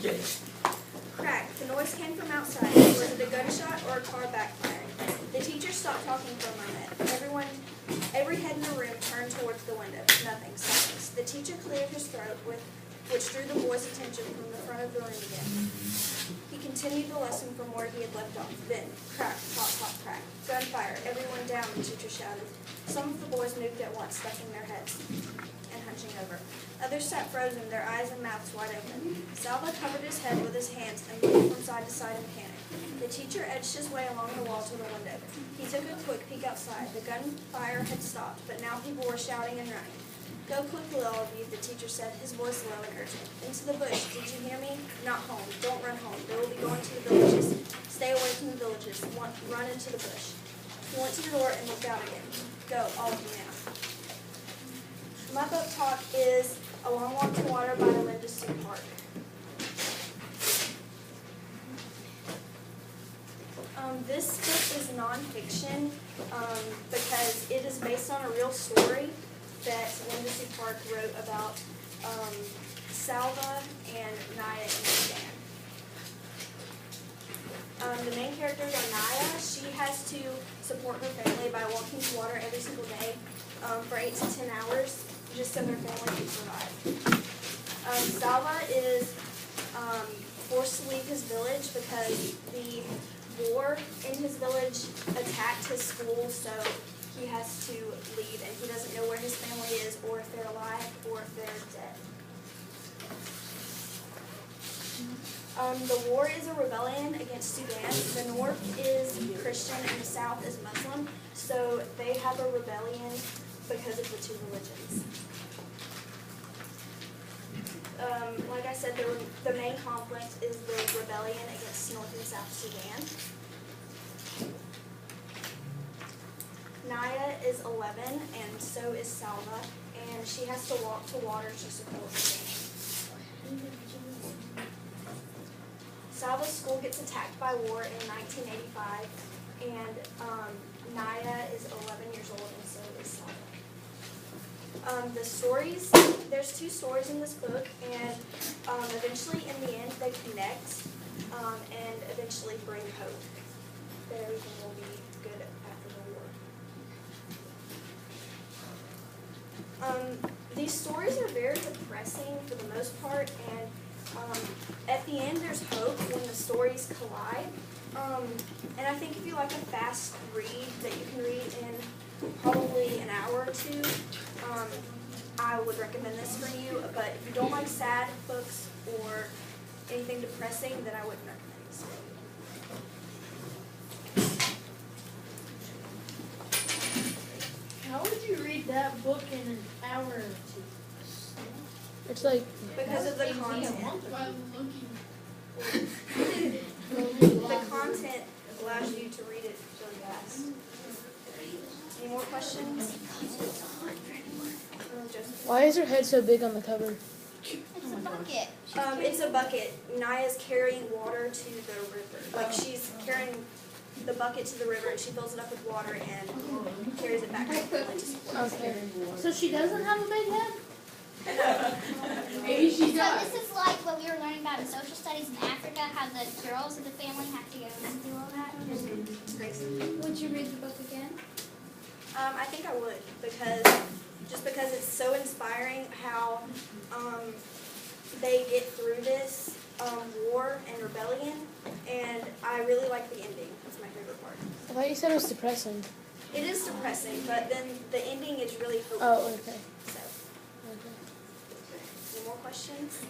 Okay. Crack. The noise came from outside. Was it a gunshot or a car backfiring? The teacher stopped talking for a moment. Every head in the room turned towards the window. Nothing. Silence. The teacher cleared his throat, which drew the boys' attention from the front of the room again. He continued the lesson from where he had left off. Then, crack, pop, pop, crack. Gunfire. Everyone down, the teacher shouted. Some of the boys moved at once, ducking their heads and hunching over. Others sat frozen, their eyes and mouths wide open. Salva covered his head with his hands and moved from side to side in panic. The teacher edged his way along the wall to the window. He took a quick peek outside. The gunfire had stopped, but now people were shouting and running. Go quickly, all of you, the teacher said, his voice low and urgent. Into the bush. Did you hear me? Not home. Don't run home. They will be going to the villages. Stay away from the villages. Run into the bush. He went to the door and looked out again. Go, all of you now. My book talk is A Long Walk to Water by Linda C. Park. This book is nonfiction because it is based on a real story that Linda C. Park wrote about Salva and Naya in Sudan. The main characters are Naya. She has to support her family by walking to water every single day for 8 to 10 hours just so their family can survive. Salva is forced to leave his village because the war in his village attacked his school, so he has to leave, and he doesn't know where his family is, or if they're alive, or if they're dead. The war is a rebellion against Sudan. The north is Christian and the south is Muslim, so they have a rebellion because of the two religions. Like I said, the main conflict is the rebellion against North and South Sudan. Naya is 11, and so is Salva, and she has to walk to water to support her family. Salva's school gets attacked by war in 1985, and Naya is 11 years old, and so is Salva. The stories, there's 2 stories in this book, and eventually in the end they connect and eventually bring hope that everything will be good after the war. These stories are very depressing for the most part, and at the end there's hope when the stories collide. And I think if you like a fast read that you can read in probably an hour or 2, I would recommend this for you. But if you don't like sad books or anything depressing, then I wouldn't recommend this for you. How would you read that book in an hour or 2? It's like Because of the content. The content allows you to read it really fast. Any more questions? why is her head so big on the cover? It's a bucket. It's a bucket. Naya's carrying water to the river. Like she's carrying the bucket to the river, and she fills it up with water and carries it back to the family to support her. Okay. So she doesn't have a big head? Maybe she So does. this is like what we were learning about in social studies in Africa, how the girls of the family have to go and do all that. Would you read the book again? I think I would, because it's so inspiring how they get through this war and rebellion, and I really like the ending. That's my favorite part. I thought you said it was depressing. It is depressing, but then the ending is really hopeful. Oh, okay. So, Okay. any more questions?